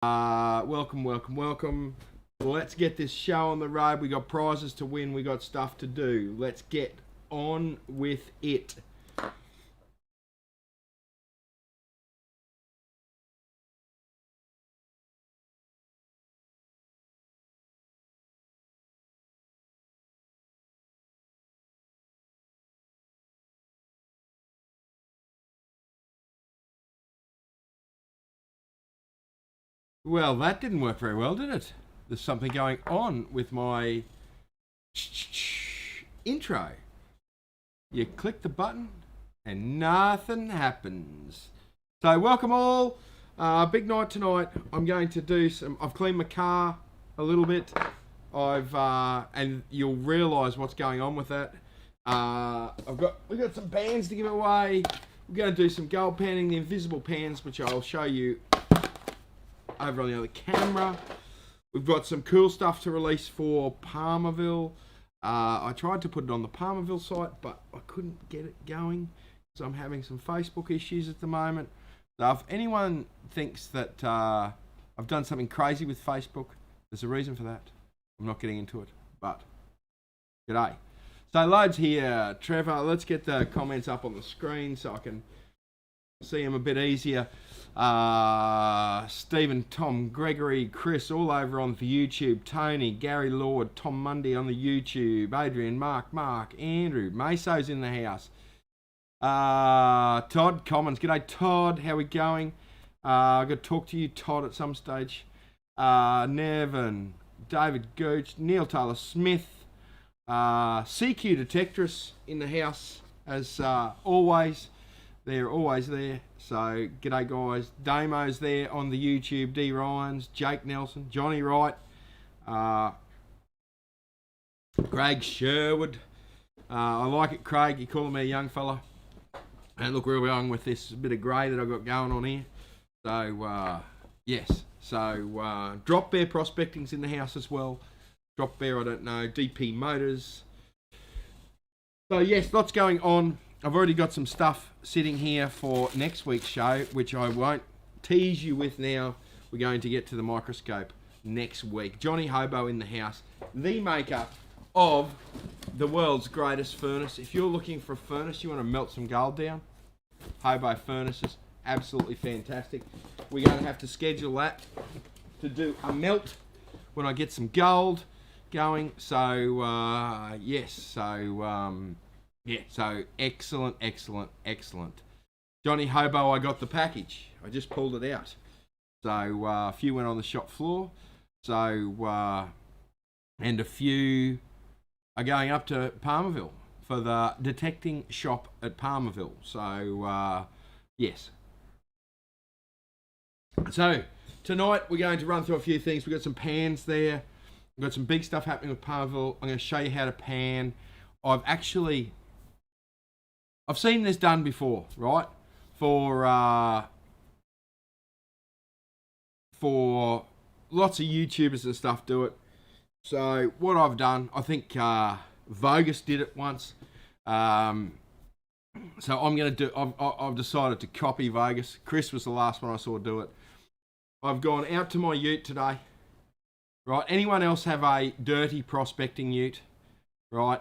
Welcome. Let's get this show on the road. We got prizes to win. We got stuff to do. Let's get on with it. Well, that didn't work very well, did it? There's something going on with my intro. You click the button and nothing happens. So welcome all. Big night tonight. I'm going to do I've cleaned my car a little bit. And you'll realise what's going on with that. We've got some pans to give away. We're going to do some gold panning, the invisible pans, which I'll show you over on the other camera. We've got some cool stuff to release for Palmerville. I tried to put it on the Palmerville site, but I couldn't get it going, so I'm having some Facebook issues at the moment. So if anyone thinks that I've done something crazy with Facebook, there's a reason for that. I'm not getting into it, but g'day. So loads here, Trevor. Let's get the comments up on the screen so I can see them a bit easier. Stephen, Tom, Gregory, Chris, all over on the YouTube. Tony, Gary Lord, Tom Mundy on the YouTube. Adrian, Mark, Andrew, Meso's in the house. Todd Commons, g'day Todd, how we going? I've got to talk to you, Todd, at some stage. Nevin, David Gooch, Neil Taylor Smith, CQ Detectress in the house as always. They're always there. So, g'day guys. Damo's there on the YouTube. D. Ryans, Jake Nelson, Johnny Wright, Craig Sherwood. I like it, Craig. You're calling me a young fella. And look where we're going with this bit of grey that I've got going on here. So, yes. So, Drop Bear Prospecting's in the house as well. Drop Bear, I don't know. DP Motors. So, yes, lots going on. I've already got some stuff sitting here for next week's show, which I won't tease you with now. We're going to get to the microscope next week. Johnny Hobo in the house, the maker of the world's greatest furnace. If you're looking for a furnace, you want to melt some gold down, Hobo Furnaces, absolutely fantastic. We're going to have to schedule that to do a melt when I get some gold going. So, yes, so... yeah, so excellent. Johnny Hobo, I got the package. I just pulled it out. So a few went on the shop floor. So, and a few are going up to Palmerville for the detecting shop at Palmerville. So, yes. So, tonight we're going to run through a few things. We've got some pans there. We've got some big stuff happening with Palmerville. I'm going to show you how to pan. I've seen this done before, right? For lots of YouTubers and stuff do it. So what I've done, I think Vogus did it once. So I'm going to do. I've decided to copy Vogus. Chris was the last one I saw do it. I've gone out to my ute today. Right? Anyone else have a dirty prospecting ute? Right?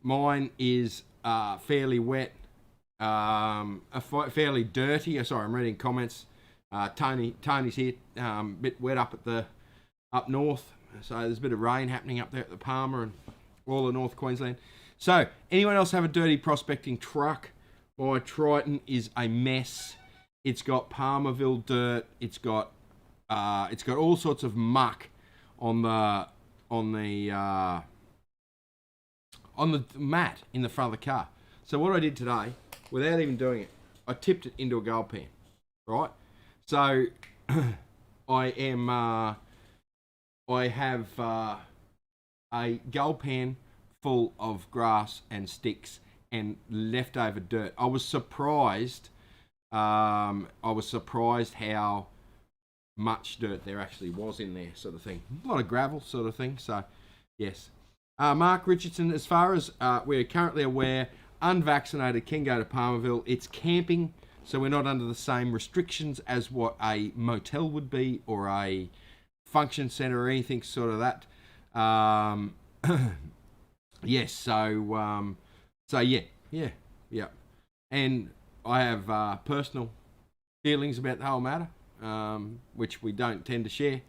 Mine is fairly wet. Fairly dirty. Sorry, I'm reading comments. Tony's here, bit wet up north. So there's a bit of rain happening up there at the Palmer and all of North Queensland. So anyone else have a dirty prospecting truck? My Triton is a mess. It's got Palmerville dirt. It's got all sorts of muck on the mat in the front of the car. So what I did today, without even doing it, I tipped it into a gold pan, right? So I have a gold pan full of grass and sticks and leftover dirt. I was surprised how much dirt there actually was in there, sort of thing. A lot of gravel, sort of thing. So, yes. Mark Richardson, as far as we're currently aware, unvaccinated can go to Palmerville. It's camping so we're not under the same restrictions as what a motel would be or a function centre or anything sort of that. Yes, so yeah. And I have personal feelings about the whole matter, which we don't tend to share.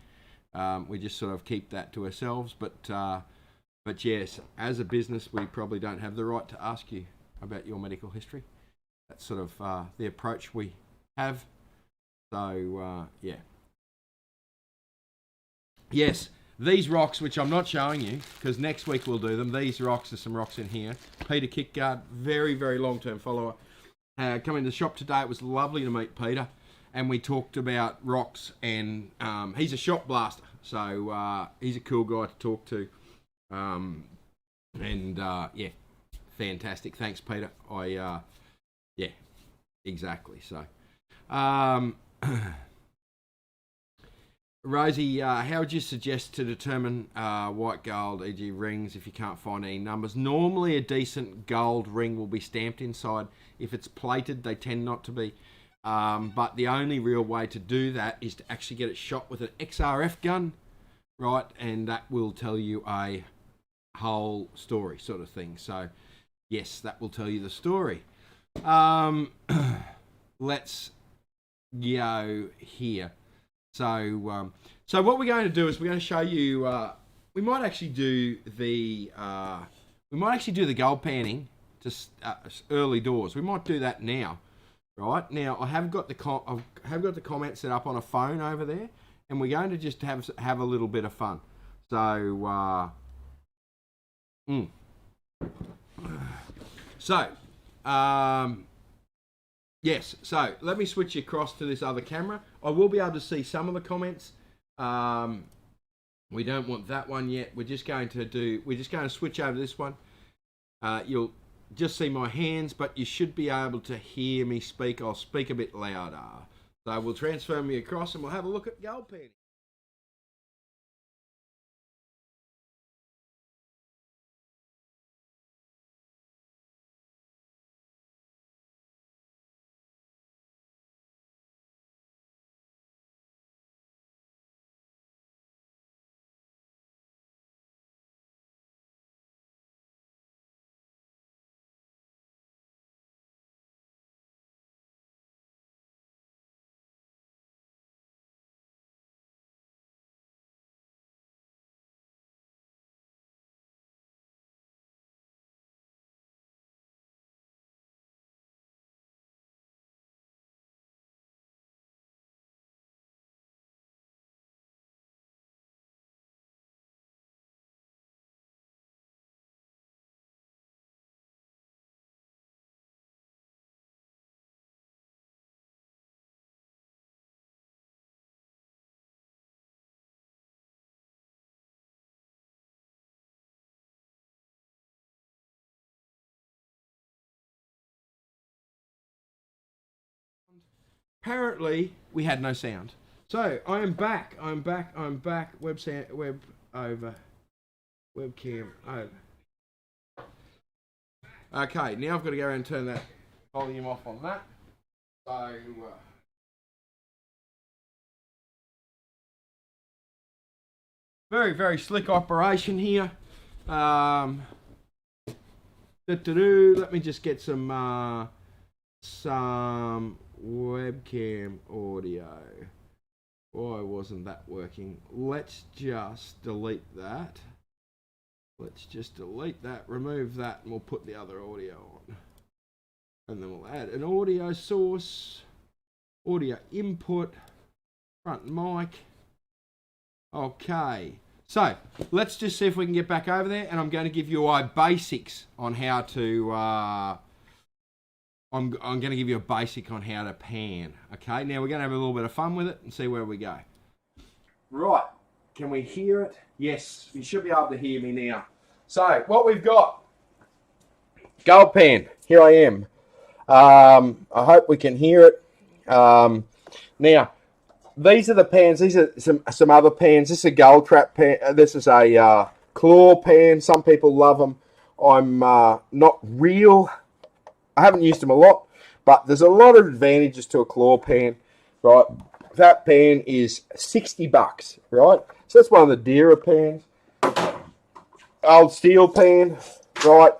We just sort of keep that to ourselves. But yes, as a business, we probably don't have the right to ask you about your medical history. That's sort of the approach we have. So yeah. Yes, these rocks, which I'm not showing you, because next week we'll do them. These rocks, there's some rocks in here. Peter Kickguard, very, very long-term follower. Come into the shop today. It was lovely to meet Peter. And we talked about rocks, and he's a shop blaster. So he's a cool guy to talk to. Yeah, fantastic. Thanks, Peter. Yeah, exactly. So, Rosie, how would you suggest to determine white gold, e.g. rings, if you can't find any numbers? Normally a decent gold ring will be stamped inside. If it's plated, they tend not to be. But the only real way to do that is to actually get it shot with an XRF gun, right? And that will tell you a whole story sort of thing. So, yes, that will tell you the story. Let's go here. So what we're going to do is we're going to show you. We might actually do the gold panning just early doors. We might do that now, right? Now I have got the comment set up on a phone over there, and we're going to just have a little bit of fun. So yes, so let me switch across to this other camera. I will be able to see some of the comments. We don't want that one yet. We're just going to switch over to this one. You'll just see my hands, but you should be able to hear me speak. I'll speak a bit louder. So we'll transfer me across and we'll have a look at gold panning. Apparently, we had no sound. So I am back. I'm back. Webcam over. Okay, now I've got to go and turn that volume off on that. So very, very slick operation here. Let me just get some webcam audio. Why wasn't that working? Let's just delete that. Remove that, and we'll put the other audio on. And then we'll add an audio source, audio input, front mic. Okay, so let's just see if we can get back over there, and I'm going to give you a basics on how to I'm going to give you a basic on how to pan. Okay, now we're going to have a little bit of fun with it and see where we go. Right, can we hear it? Yes, you should be able to hear me now. So what we've got, gold pan, here I am. I hope we can hear it. Now, these are the pans. These are some other pans. This is a gold trap pan. This is a claw pan. Some people love them. I'm not real. I haven't used them a lot, But there's a lot of advantages to a claw pan, right? That pan is $60, right? So that's one of the dearer pans. Old steel pan, right?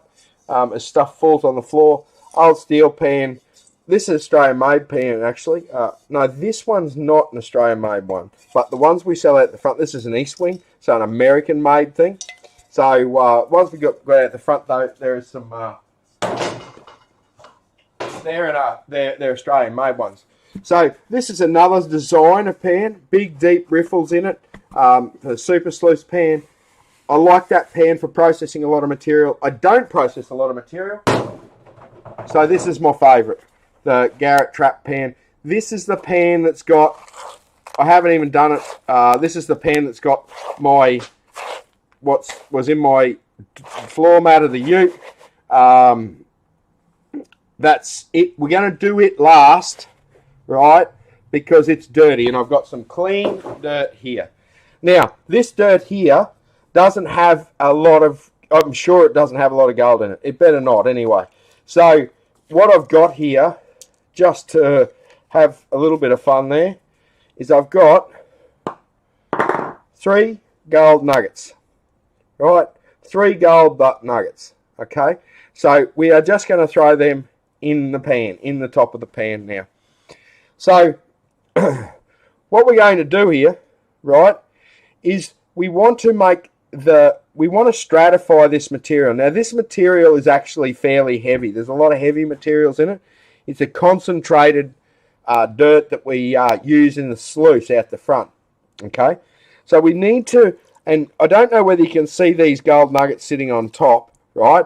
As stuff falls on the floor. Old steel pan. This is an Australian-made pan, actually. No, this one's not an Australian-made one. But the ones we sell out the front, this is an East Wing, so an American-made thing. So once we got out the front, though, there is some... they're Australian-made ones. So this is another design of pan. Big, deep riffles in it. The super sluice pan. I like that pan for processing a lot of material. I don't process a lot of material. So this is my favourite. The Garrett Trap pan. This is the pan that's got... I haven't even done it. This is the pan that's got my... what was in my floor mat of the ute. That's it. We're going to do it last, right? Because it's dirty, and I've got some clean dirt here. Now, this dirt here doesn't have a lot of... I'm sure it doesn't have a lot of gold in it. It better not, anyway. So, what I've got here, just to have a little bit of fun there, is I've got 3 gold nuggets. Right? 3 gold nuggets. Okay? So, we are just going to throw them in the pan, in the top of the pan now. So, what we're going to do here, right, is we want to stratify this material. Now, this material is actually fairly heavy. There's a lot of heavy materials in it. It's a concentrated dirt that we use in the sluice out the front. Okay? So, we need to, and I don't know whether you can see these gold nuggets sitting on top, right?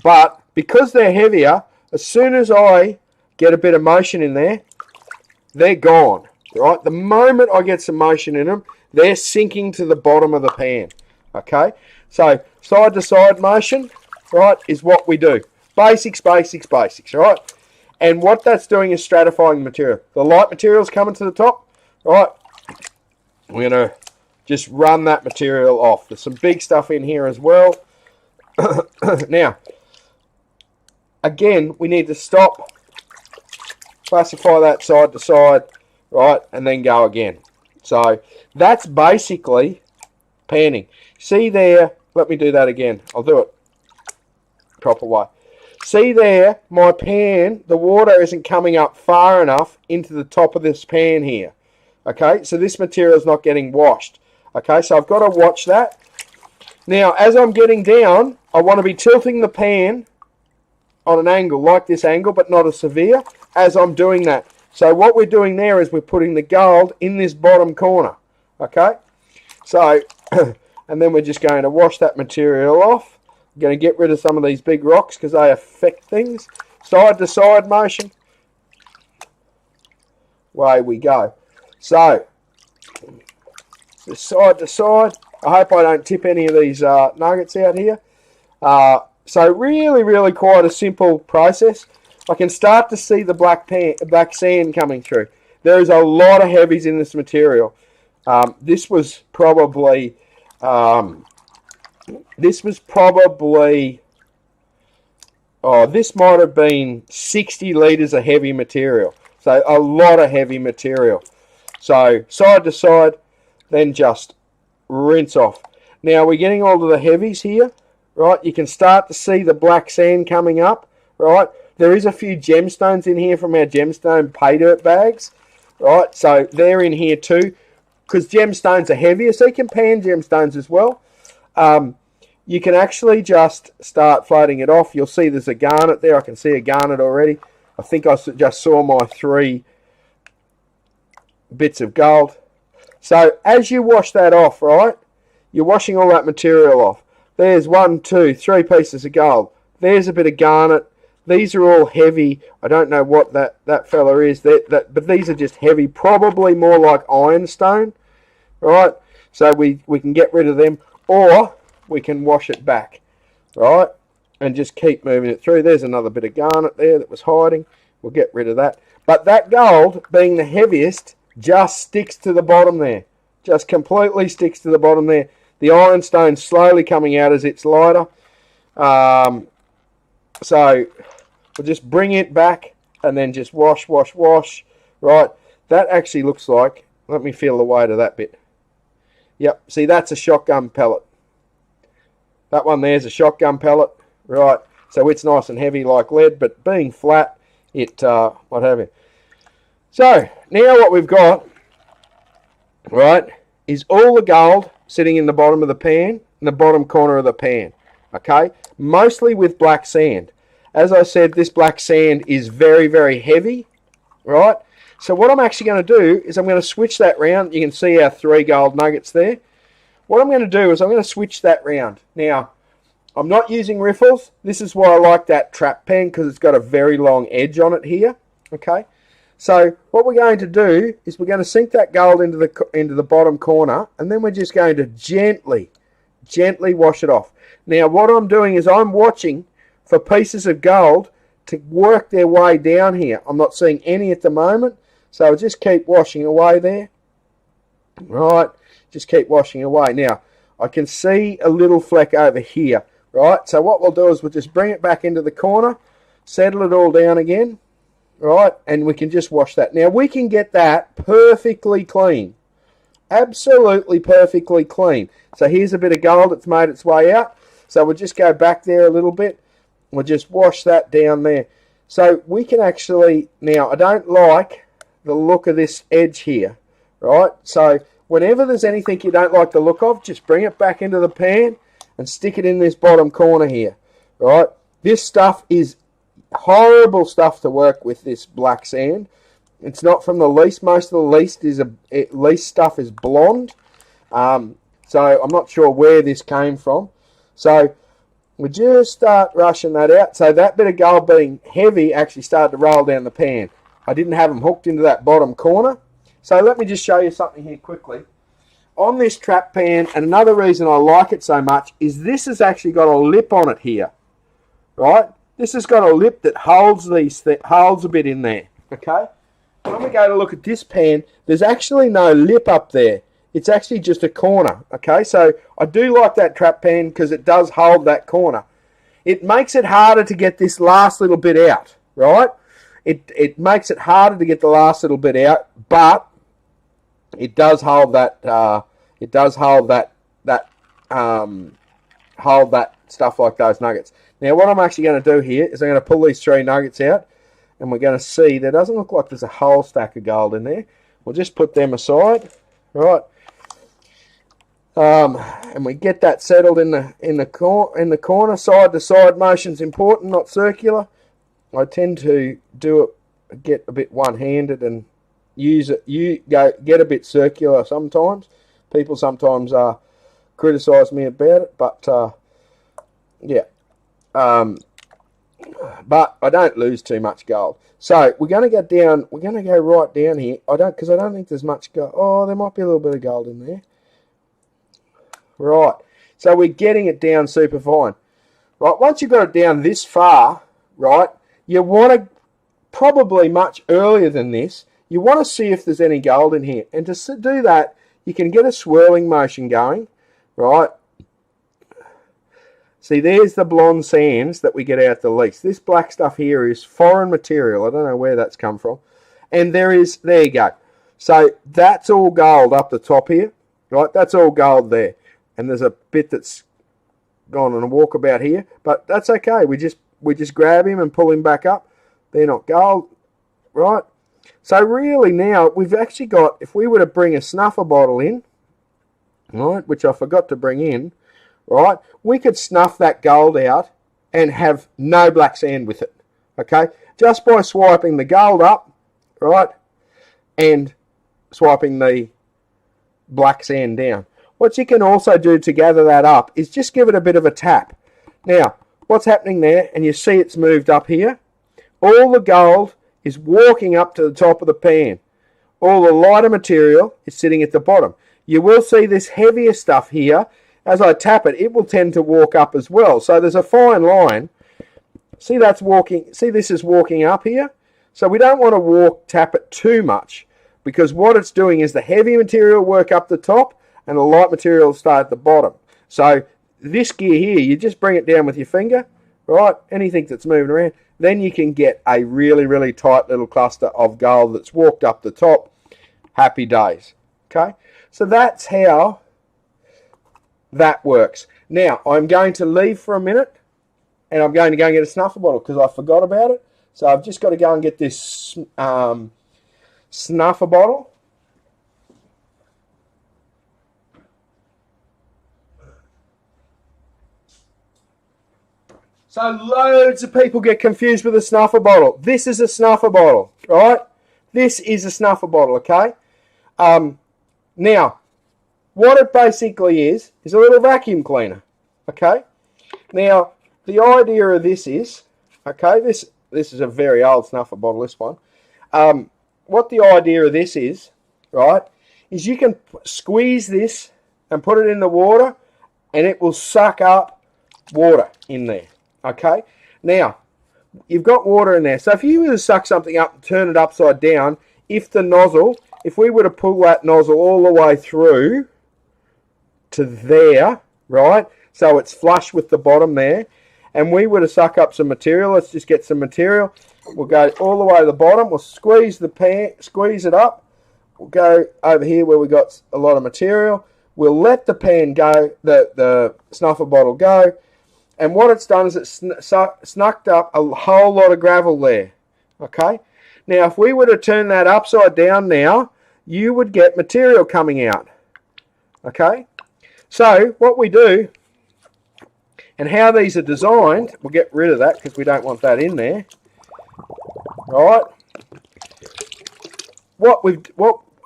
But because they're heavier, as soon as I get a bit of motion in there, they're gone, right? The moment I get some motion in them, they're sinking to the bottom of the pan, okay? So, side-to-side motion, right, is what we do. Basics, basics, basics, right? And what that's doing is stratifying the material. The light material's coming to the top, right? We're going to just run that material off. There's some big stuff in here as well. Now, again, we need to stop, classify that side to side, right, and then go again. So that's basically panning. See there, let me do that again. I'll do it proper way. See there, my pan, the water isn't coming up far enough into the top of this pan here. Okay, so this material is not getting washed. Okay, so I've got to watch that. Now, as I'm getting down, I want to be tilting the pan on an angle, like this angle, but not as severe, as I'm doing that. So what we're doing there is we're putting the gold in this bottom corner. Okay? So, and then we're just going to wash that material off. I'm going to get rid of some of these big rocks because they affect things. Side to side motion. Away we go. So, side to side. I hope I don't tip any of these nuggets out here. So really, really quite a simple process. I can start to see the black sand coming through. There is a lot of heavies in this material. This might have been 60 litres of heavy material. So a lot of heavy material. So side to side, then just rinse off. Now we're getting all of the heavies here. Right, you can start to see the black sand coming up, right? There is a few gemstones in here from our gemstone pay dirt bags, right? So they're in here too, because gemstones are heavier, so you can pan gemstones as well. You can actually just start floating it off. You'll see there's a garnet there. I can see a garnet already. I think I just saw my 3 bits of gold. So as you wash that off, right, you're washing all that material off. There's 1, 2, 3 pieces of gold. There's a bit of garnet. These are all heavy. I don't know what that fella is. But these are just heavy. Probably more like ironstone. Right? So we can get rid of them. Or we can wash it back. Right? And just keep moving it through. There's another bit of garnet there that was hiding. We'll get rid of that. But that gold, being the heaviest, just sticks to the bottom there. Just completely sticks to the bottom there. The ironstone's slowly coming out as it's lighter. So we'll just bring it back and then just wash, wash, wash. Right, that actually looks like, let me feel the weight of that bit. Yep, see, that's a shotgun pellet. That one there's a shotgun pellet. Right, so it's nice and heavy like lead, but being flat, it, what have you. So, now what we've got, right, is all the gold sitting in the bottom of the pan, in the bottom corner of the pan, okay? Mostly with black sand. As I said, this black sand is very, very heavy, right? So what I'm actually going to do is I'm going to switch that round. You can see our 3 gold nuggets there. What I'm going to do is I'm going to switch that round. Now, I'm not using riffles. This is why I like that trap pen, because it's got a very long edge on it here, okay? So what we're going to do is we're going to sink that gold into the bottom corner, and then we're just going to gently wash it off. Now what I'm doing is I'm watching for pieces of gold to work their way down here. I'm not seeing any at the moment, so I'll just keep washing away there. Right, just keep washing away. Now I can see a little fleck over here. Right, so what we'll do is we'll just bring it back into the corner, settle it all down again. Right, and we can just wash that. Now we can get that perfectly clean. Absolutely perfectly clean. So here's a bit of gold that's made its way out. So we'll just go back there a little bit. We'll just wash that down there. So we can actually, now I don't like the look of this edge here. Right, so whenever there's anything you don't like the look of, just bring it back into the pan and stick it in this bottom corner here. Right, this stuff is horrible stuff to work with, this black sand. It's not from the least. Most of the least stuff is blonde. So I'm not sure where this came from. So we just start rushing that out. So that bit of gold being heavy actually started to roll down the pan. I didn't have them hooked into that bottom corner. So let me just show you something here quickly. On this trap pan, and another reason I like it so much is this has actually got a lip on it here. Right? This has got a lip that holds holds a bit in there, okay? When we go to look at this pan, there's actually no lip up there. It's actually just a corner, okay? So I do like that trap pan because it does hold that corner. It makes it harder to get this last little bit out, right? It makes it harder to get the last little bit out, but it does hold that. It does hold that stuff like those nuggets. Now what I'm actually going to do here is I'm going to pull these 3 nuggets out, and we're going to see there doesn't look like there's a whole stack of gold in there. We'll just put them aside, right? And we get that settled in the corner. Side to side motion's important, not circular. I tend to get a bit one-handed and use it. Get a bit circular sometimes. People sometimes criticise me about it, but yeah. But I don't lose too much gold. So we're going to go down. We're going to go right down here. Because I don't think there's much gold. Oh, there might be a little bit of gold in there. Right. So we're getting it down super fine. Right. Once you've got it down this far, right, you want to probably much earlier than this. You want to see if there's any gold in here, and to do that, you can get a swirling motion going, right. See, there's the blonde sands that we get out the least. This black stuff here is foreign material. I don't know where that's come from. And there you go. So that's all gold up the top here, right? That's all gold there. And there's a bit that's gone on a walkabout here, but that's okay. We just grab him and pull him back up. They're not gold, right? So really now we've actually got, if we were to bring a snuffer bottle in, right, which I forgot to bring in, right, we could snuff that gold out and have no black sand with it, okay? Just by swiping the gold up, right, and swiping the black sand down. What you can also do to gather that up is just give it a bit of a tap. Now, what's happening there, and you see it's moved up here, all the gold is walking up to the top of the pan. All the lighter material is sitting at the bottom. You will see this heavier stuff here. As I tap it, it will tend to walk up as well. So there's a fine line. See, that's walking. See, this is walking up here. So we don't want to tap it too much, because what it's doing is the heavy material work up the top and the light material start at the bottom. So this gear here, you just bring it down with your finger, right? Anything that's moving around, then you can get a really, really tight little cluster of gold that's walked up the top. Happy days. Okay, so that's how that works. Now, I'm going to leave for a minute, and I'm going to go and get a snuffer bottle because I forgot about it. So I've just got to go and get this snuffer bottle. So loads of people get confused with a snuffer bottle. This is a snuffer bottle, right? This is a snuffer bottle, okay? Now, what it basically is a little vacuum cleaner, okay? Now, the idea of this is, okay, this is a very old snuffer bottle, this one. What the idea of this is, right, is you can squeeze this and put it in the water and it will suck up water in there, okay? Now, you've got water in there. So if you were to suck something up and turn it upside down, if we were to pull that nozzle all the way through to there, right, so it's flush with the bottom there, and we were to suck up some material, let's just get some material. We'll go all the way to the bottom. We'll squeeze the pan, squeeze it up. We'll go over here where we got a lot of material. We'll let the pan go, the snuffer bottle go. And what it's done is it's snucked up a whole lot of gravel there. Okay. Now, if we were to turn that upside down now, you would get material coming out. Okay. So what we do, and how these are designed, we'll get rid of that because we don't want that in there. Right.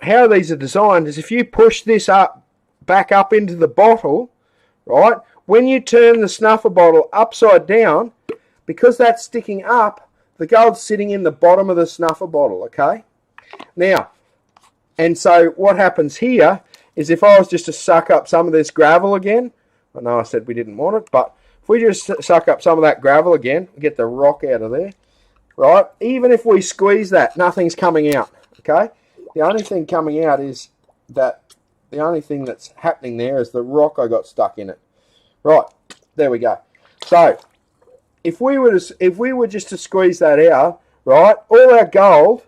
How these are designed is if you push this back up into the bottle, right, when you turn the snuffer bottle upside down, because that's sticking up, the gold's sitting in the bottom of the snuffer bottle, okay? Now, and so what happens here is if I was just to suck up some of this gravel again, I know I said we didn't want it, but if we just suck up some of that gravel again, get the rock out of there, right? Even if we squeeze that, nothing's coming out, okay? The only thing coming out is that the only thing that's happening there is the rock I got stuck in it. Right, there we go. So, if we were just to squeeze that out, right, all our gold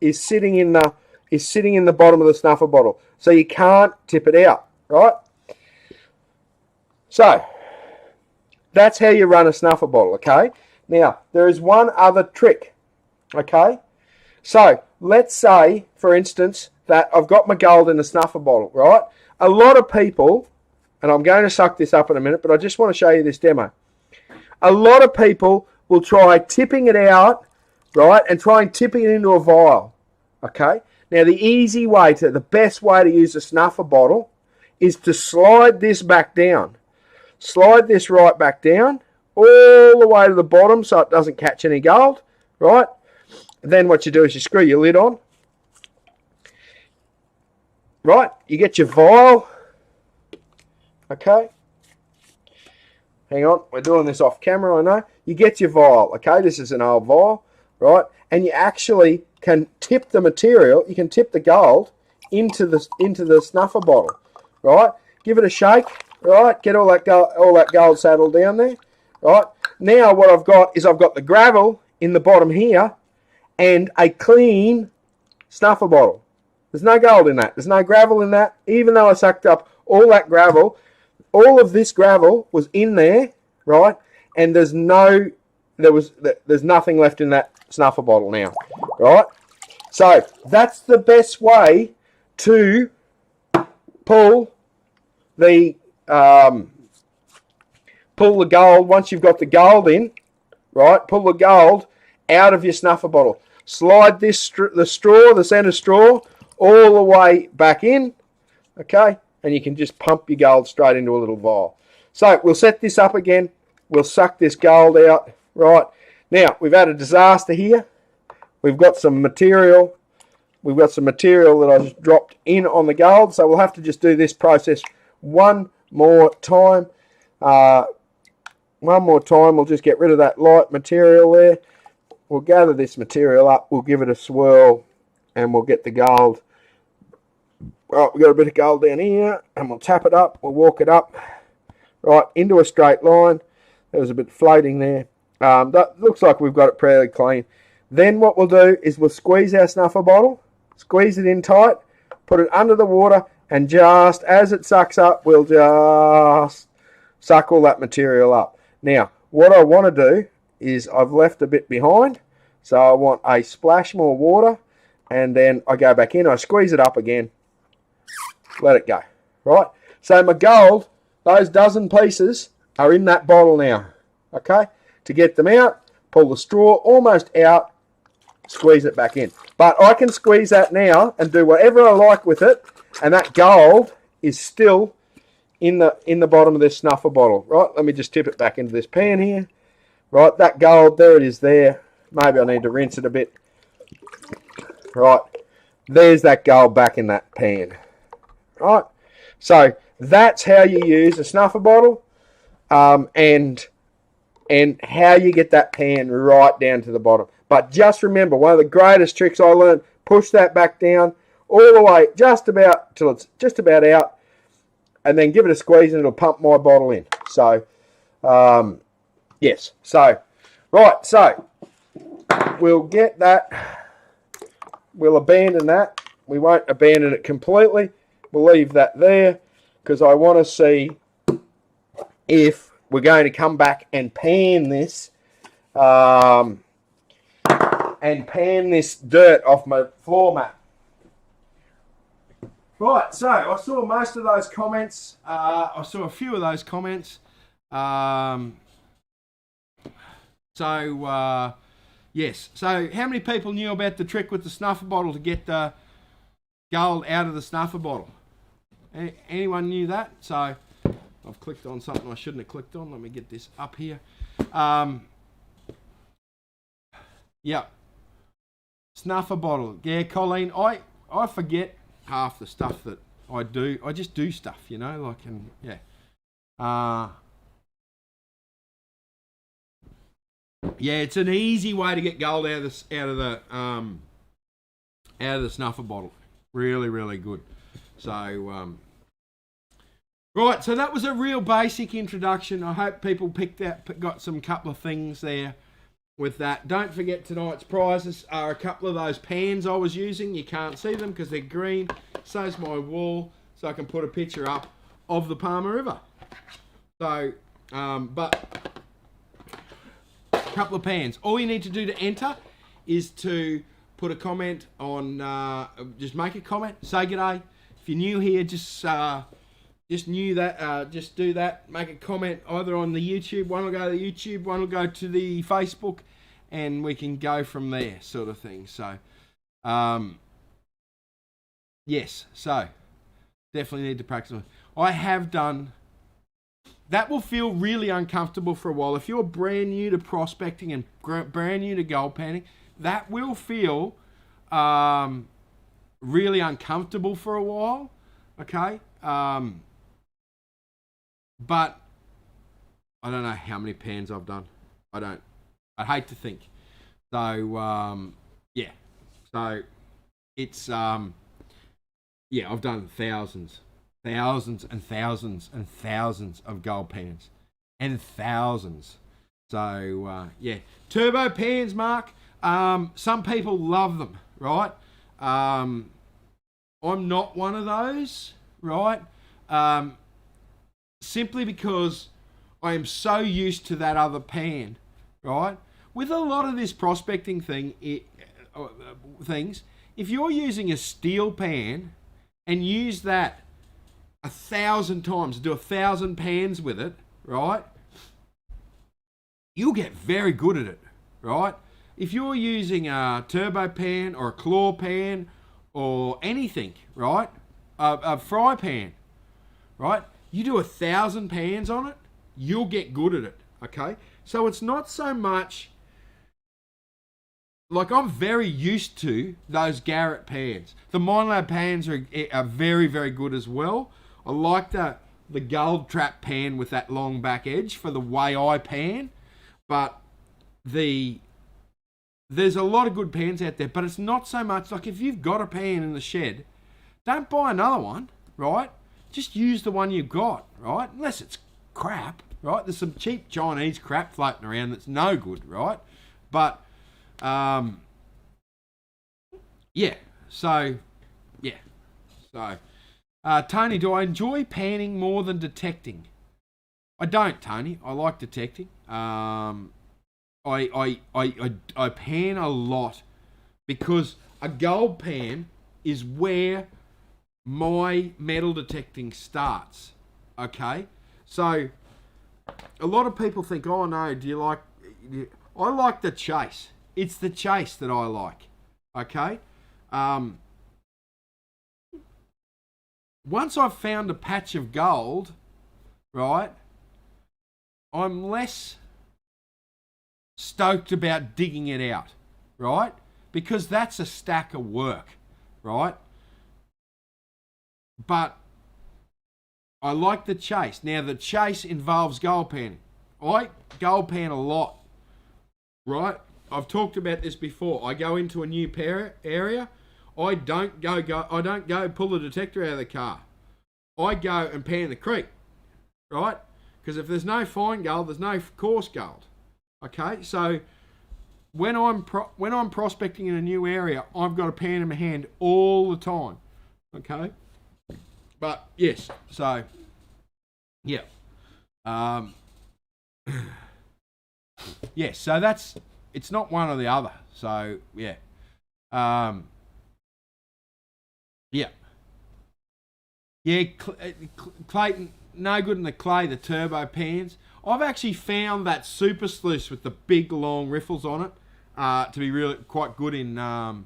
is sitting in the bottom of the snuffer bottle. So you can't tip it out, right? So, that's how you run a snuffer bottle, okay? Now, there is one other trick, okay? So, let's say, for instance, that I've got my gold in a snuffer bottle, right? A lot of people, and I'm going to suck this up in a minute, but I just want to show you this demo. A lot of people will try tipping it out, right, and try and tipping it into a vial, okay? Now, the best way to use a snuffer bottle is to slide this back down. Slide this right back down, all the way to the bottom so it doesn't catch any gold, right? And then what you do is you screw your lid on, right? You get your vial, okay? Hang on, we're doing this off camera, I know. You get your vial, okay? This is an old vial, right? And you actually can tip the material, you can tip the gold into the snuffer bottle, right? Give it a shake, right? Get all that gold saddled down there, right? Now what I've got is I've got the gravel in the bottom here and a clean snuffer bottle. There's no gold in that. There's no gravel in that. Even though I sucked up all that gravel, all of this gravel was in there, right? And there's nothing left in that snuffer bottle now, right? So that's the best way to pull the gold. Once you've got the gold in, right? Pull the gold out of your snuffer bottle. Slide the center straw, all the way back in, okay? And you can just pump your gold straight into a little vial. So we'll set this up again. We'll suck this gold out, right? Now, we've had a disaster here. We've got some material. We've got some material that I just dropped in on the gold. So we'll have to just do this process one more time. We'll just get rid of that light material there. We'll gather this material up. We'll give it a swirl and we'll get the gold. Right, we've got a bit of gold down here, and we'll tap it up, we'll walk it up, right, into a straight line. There was a bit floating there. That looks like we've got it pretty clean. Then what we'll do is we'll squeeze our snuffer bottle, squeeze it in tight, put it under the water, and just as it sucks up, we'll just suck all that material up. Now, what I want to do is I've left a bit behind, so I want a splash more water, and then I go back in, I squeeze it up again, let it go, right? So my gold, those dozen pieces are in that bottle now, okay? To get them out, pull the straw almost out, squeeze it back in. But I can squeeze that now and do whatever I like with it, and that gold is still in the bottom of this snuffer bottle, right? Let me just tip it back into this pan here. Right, that gold, there it is there. Maybe I need to rinse it a bit. Right, there's that gold back in that pan. Right, so that's how you use a snuffer bottle, and how you get that pan right down to the bottom. But just remember, one of the greatest tricks I learned, push that back down all the way, just about till it's just about out, and then give it a squeeze and it'll pump my bottle in. So, yes. So, right. So, we'll get that. We'll abandon that. We won't abandon it completely. We'll leave that there because I want to see if we're going to come back and pan this, dirt off my floor mat. Right, so I saw most of those comments. I saw a few of those comments. Yes. So how many people knew about the trick with the snuffer bottle to get the gold out of the snuffer bottle? Anyone knew that? So I've clicked on something I shouldn't have clicked on. Let me get this up here. Yeah. Snuffer bottle. Yeah, Colleen, I forget half the stuff that I do. I just do stuff, you know, like, and yeah. Yeah, it's an easy way to get gold out of the snuffer bottle. Really, really good. So, right, so that was a real basic introduction. I hope people got some couple of things there with that. Don't forget tonight's prizes are a couple of those pans I was using. You can't see them because they're green. So's my wall, so I can put a picture up of the Palmer River. So, but a couple of pans. All you need to do to enter is to put a comment on, just make a comment, say g'day. If you're new here, just do that. Make a comment either on the YouTube. One will go to the YouTube, one will go to the Facebook, and we can go from there, sort of thing. So, yes. So, definitely need to practice. I have done. That will feel really uncomfortable for a while. If you're brand new to prospecting and brand new to gold panning, that will feel really uncomfortable for a while. Okay. But I don't know how many pans I've done. I'd hate to think. So, yeah. So, it's, yeah, I've done thousands and thousands and thousands of gold pans. And thousands. So, yeah. Turbo pans, Mark. Some people love them, right? I'm not one of those, right? Simply because I am so used to that other pan, right? With a lot of this prospecting things, if you're using a steel pan and use that 1,000 times, do 1,000 pans with it, right? You'll get very good at it, right? If you're using a turbo pan or a claw pan or anything, right? A fry pan, right? You do 1,000 pans on it, you'll get good at it, okay? So it's not so much, like I'm very used to those Garrett pans. The Minelab pans are very, very good as well. I like the gold trap pan with that long back edge for the way I pan, but there's a lot of good pans out there, but it's not so much like if you've got a pan in the shed, don't buy another one, right? Just use the one you've got, right? Unless it's crap, right? There's some cheap Chinese crap floating around that's no good, right? But, yeah. So, yeah. So, Tony, do I enjoy panning more than detecting? I don't, Tony. I like detecting. I pan a lot because a gold pan is where my metal detecting starts. Okay? So, a lot of people think, oh no, do you like... I like the chase. It's the chase that I like. Okay? Once I've found a patch of gold, right, I'm less stoked about digging it out, right? Because that's a stack of work, right? But I like the chase. Now, the chase involves gold panning. I gold pan a lot, right? I've talked about this before. I go into a new area. I don't go pull the detector out of the car. I go and pan the creek, right? Because if there's no fine gold, there's no coarse gold. Okay, so when I'm prospecting in a new area, I've got a pan in my hand all the time. Okay, but yes, so yeah, yes. So it's not one or the other. So yeah, yeah, yeah. Clayton, no good in the clay. The turbo pans. I've actually found that super sluice with the big long riffles on it to be really quite good in the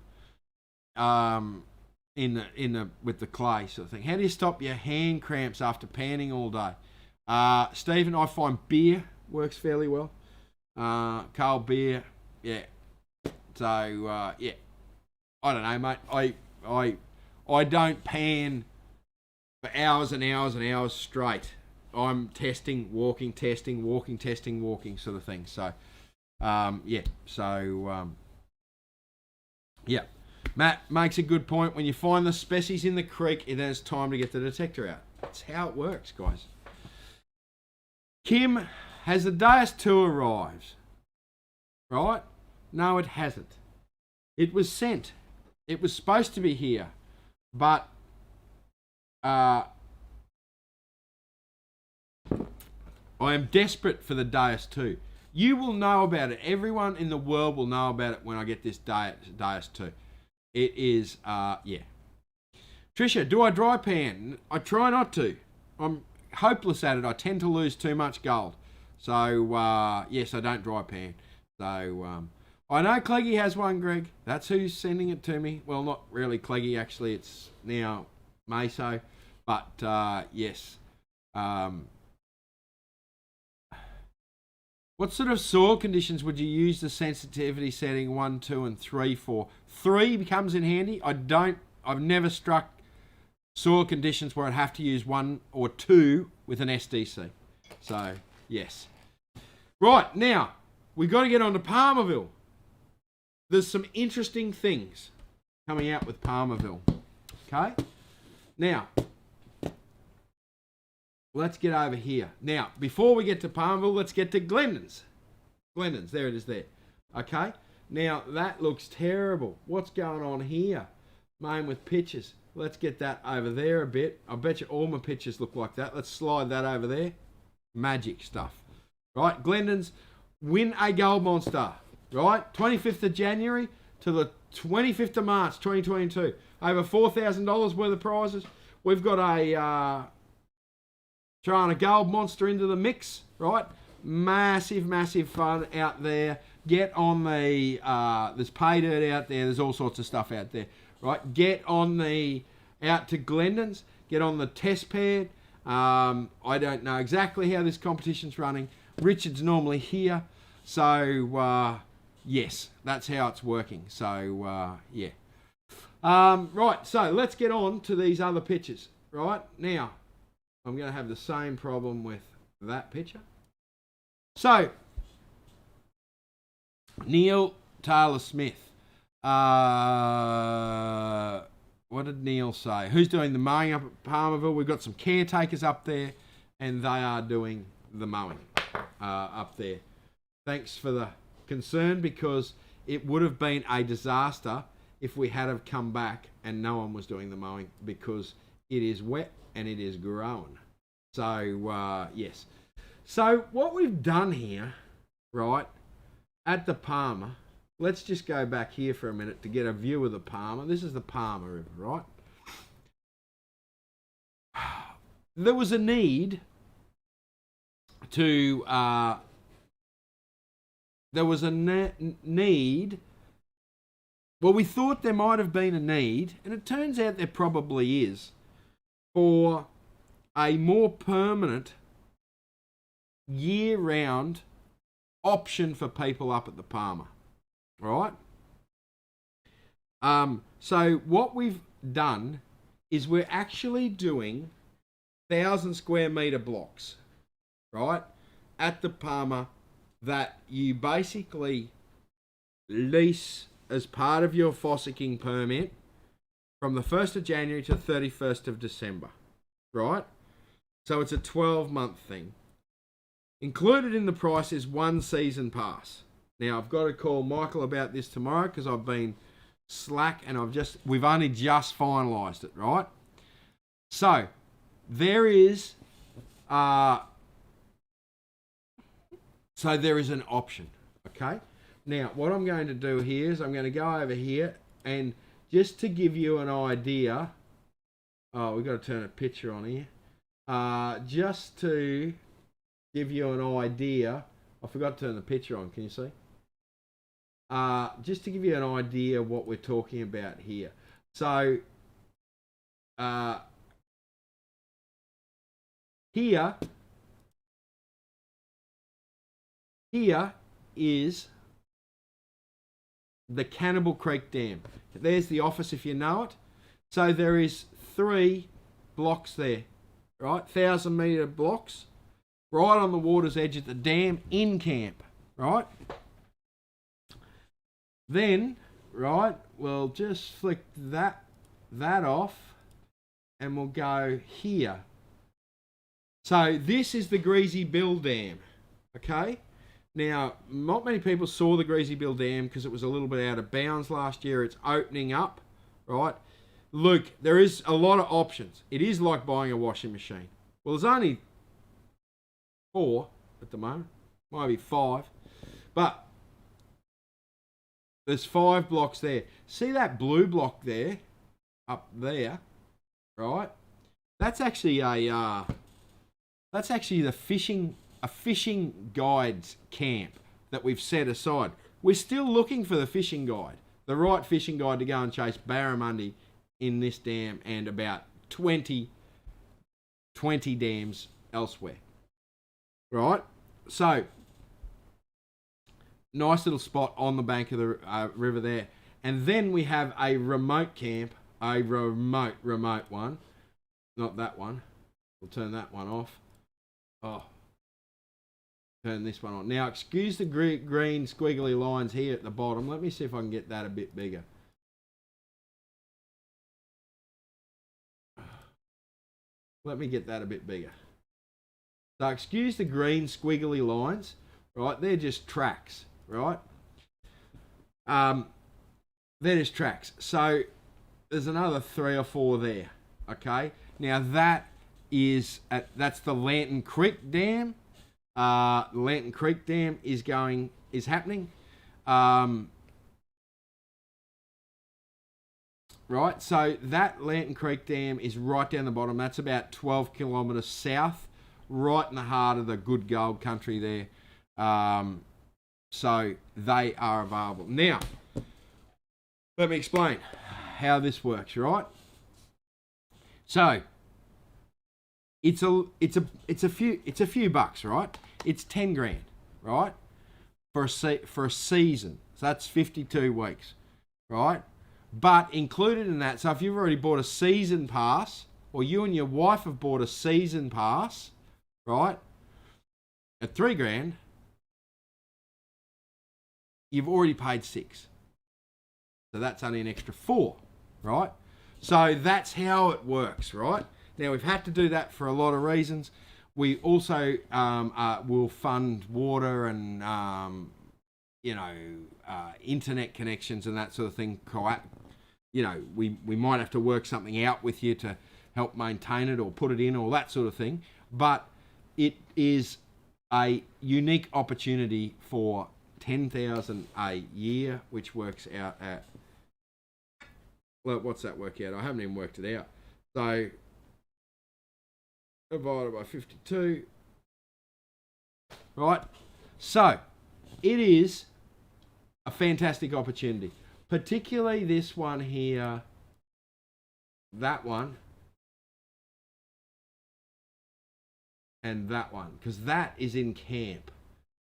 with the clay sort of thing. How do you stop your hand cramps after panning all day? Stephen, I find beer works fairly well. Cold beer, yeah. So yeah, I don't know, mate. I don't pan for hours and hours and hours straight. I'm testing, walking, sort of thing. So, yeah. So, yeah. Matt makes a good point. When you find the species in the creek, then it's time to get the detector out. That's how it works, guys. Kim, has the Deus 2 arrived? Right? No, it hasn't. It was sent. It was supposed to be here. But, I am desperate for the Deus 2. You will know about it. Everyone in the world will know about it when I get this Deus 2. It is, yeah. Trisha, do I dry pan? I try not to. I'm hopeless at it. I tend to lose too much gold. So, yes, I don't dry pan. So, I know Cleggy has one, Greg. That's who's sending it to me. Well, not really Cleggy, actually. It's now Meso. But, yes. What sort of soil conditions would you use the sensitivity setting 1, 2, and 3 for? 3 becomes in handy. I've never struck soil conditions where I'd have to use 1 or 2 with an SDC. So, yes. Right, now, we've got to get on to Palmerville. There's some interesting things coming out with Palmerville. Okay? Now, let's get over here. Now, before we get to Palmerville, let's get to Glendon's. Glendon's, there it is there. Okay? Now, that looks terrible. What's going on here? Mame with pictures. Let's get that over there a bit. I bet you all my pictures look like that. Let's slide that over there. Magic stuff. Right? Glendon's win a gold monster. Right? 25th of January to the 25th of March 2022. Over $4,000 worth of prizes. We've got a... throwing a gold monster into the mix, right? Massive, massive fun out there. Get on the, there's pay dirt out there. There's all sorts of stuff out there, right? Get on out to Glendon's. Get on the test pad. I don't know exactly how this competition's running. Richard's normally here. So, yes, that's how it's working. So, yeah. Right, so let's get on to these other pictures, right? Now, I'm going to have the same problem with that picture. So, Neil Taylor Smith. What did Neil say? Who's doing the mowing up at Palmerville? We've got some caretakers up there, and they are doing the mowing. up there. Thanks for the concern, because it would have been a disaster if we had have come back and no one was doing the mowing, because it is wet and it is growing. So, yes. So what we've done here, right, at the Palmer, let's just go back here for a minute to get a view of the Palmer. This is the Palmer River, right? There was a need to, need, well, we thought there might have been a need, and it turns out there probably is, for a more permanent, year-round option for people up at the Palmer, right? So what we've done is we're actually doing 1,000 square metre blocks, right, at the Palmer, that you basically lease as part of your fossicking permit from the 1st of January to 31st of December, right? So it's a 12-month thing. Included in the price is 1 season pass. Now, I've got to call Michael about this tomorrow, because I've been slack and we've only just finalised it, right? So there is an option, okay? Now, what I'm going to do here is I'm going to go over here, and just to give you an idea, we've got to turn a picture on here. Just to give you an idea, I forgot to turn the picture on, can you see? Just to give you an idea what we're talking about here. So, here is the Cannibal Creek Dam. There's the office if you know it. So there is 3 blocks there, right? 1,000 metre blocks, right on the water's edge at the dam in camp, right? Then, right, we'll just flick that off, and we'll go here. So this is the Greasy Bill Dam, okay? Now, not many people saw the Greasy Bill Dam because it was a little bit out of bounds last year. It's opening up, right? Look, there is a lot of options. It is like buying a washing machine. Well, there's only 4 at the moment, might be 5, but there's 5 blocks there. See that blue block there, up there, right? That's actually a fishing guides camp that we've set aside. We're still looking for the fishing guide, the right fishing guide to go and chase barramundi in this dam and about 20 dams elsewhere. Right? So, nice little spot on the bank of the river there. And then we have a remote camp, a remote one. Not that one. We'll turn that one off. Oh. Turn this one on. Now, excuse the green squiggly lines here at the bottom. Let me see if I can get that a bit bigger. Let me get that a bit bigger. So, excuse the green squiggly lines, right? They're just tracks, right? They're just tracks. So, there's another 3 or 4 there, okay? Now, that's the Lantern Creek Dam. Lantern Creek Dam is happening. Right, so that Lantern Creek Dam is right down the bottom. That's about 12 kilometres south, right in the heart of the good gold country there. So they are available. Now, let me explain how this works, right? So it's a few bucks, right? It's 10 grand, right? For a season. So that's 52 weeks, right? But included in that, so if you've already bought a season pass, or you and your wife have bought a season pass, right, at 3 grand, you've already paid 6. So that's only an extra 4, right? So that's how it works, right? Now, we've had to do that for a lot of reasons. We also will fund water and internet connections and that sort of thing. We might have to work something out with you to help maintain it or put it in or that sort of thing. But it is a unique opportunity for $10,000 a year, which works out at, well, what's that work out? I haven't even worked it out. So divided by 52, right? So it is a fantastic opportunity, particularly this one here, that one, and that one, because that is in camp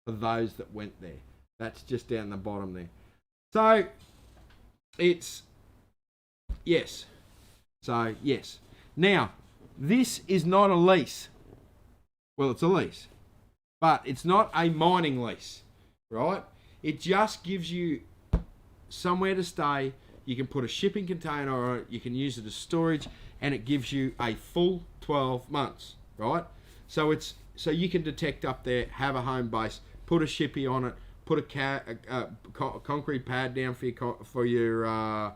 for those that went there. That's just down the bottom there. So it's yes. So yes. Now, this is not a lease. Well, it's a lease, but it's not a mining lease, right? It just gives you somewhere to stay. You can put a shipping container on it. You can use it as storage, and it gives you a full 12 months, right? So you can detect up there, have a home base, put a shippy on it, put a concrete pad down for your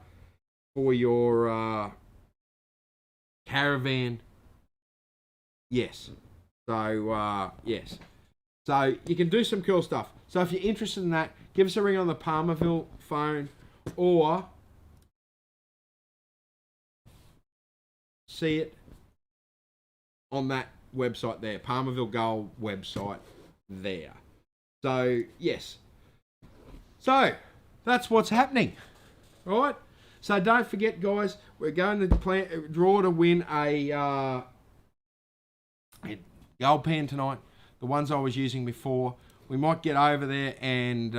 caravan. Yes. So yes. So you can do some cool stuff. So if you're interested in that, give us a ring on the Palmerville phone or see it on that website there, Palmerville Gold website there. So yes. So that's what's happening. All right. So don't forget, guys, we're going to draw to win a gold pan tonight. The ones I was using before. We might get over there and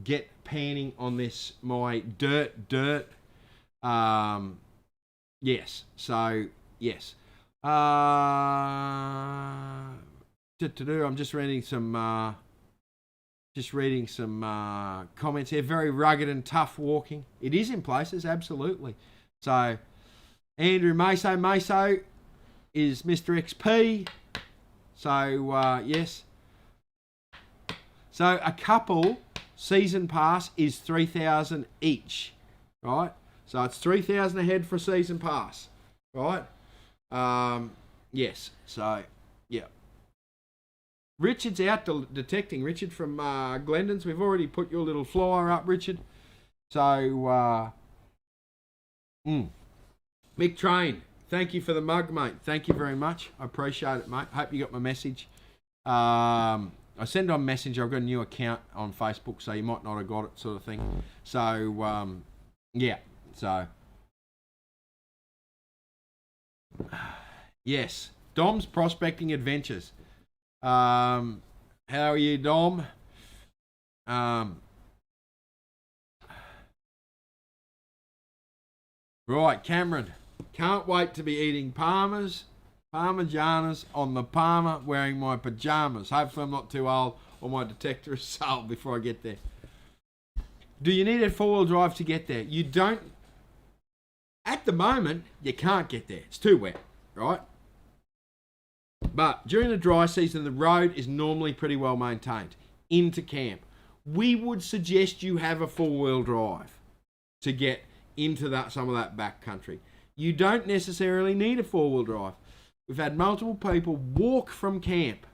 get panning on this my dirt. Yes. So yes. I'm just reading some comments here. Very rugged and tough walking. It is in places, absolutely. So Andrew Meso is Mr. XP. So yes. So a couple season pass is $3,000 each, right? So it's $3,000 a head for a season pass, right? Yes. So yeah. Richard's out detecting. Richard from Glendon's. We've already put your little flyer up, Richard. So Mick Train, thank you for the mug, mate. Thank you very much. I appreciate it, mate. Hope you got my message. I send on Messenger. I've got a new account on Facebook, so you might not have got it, sort of thing. So, yeah. So, yes. Dom's Prospecting Adventures. How are you, Dom? Right, Cameron. Can't wait to be eating Parmigianas on the Palmer wearing my pajamas. Hopefully I'm not too old or my detector is sold before I get there. Do you need a four-wheel drive to get there? You don't. At the moment, you can't get there. It's too wet, right? But during the dry season, the road is normally pretty well maintained into camp. We would suggest you have a four-wheel drive to get into some of that back country. You don't necessarily need a four-wheel drive. We've had multiple people walk from camp.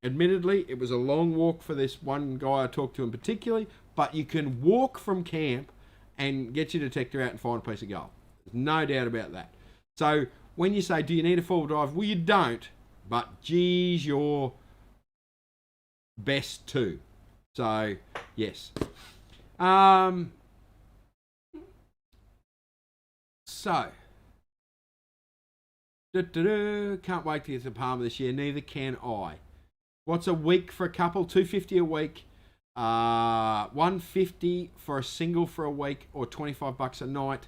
Admittedly, it was a long walk for this one guy I talked to in particular, but you can walk from camp and get your detector out and find a piece of gold. There's no doubt about that. So when you say, do you need a four-wheel drive? Well, you don't, but geez, you're best to. So, yes. So, can't wait to get to Palmer this year. Neither can I. What's a week for a couple? $250 a week. $150 for a single for a week, or $25 a night.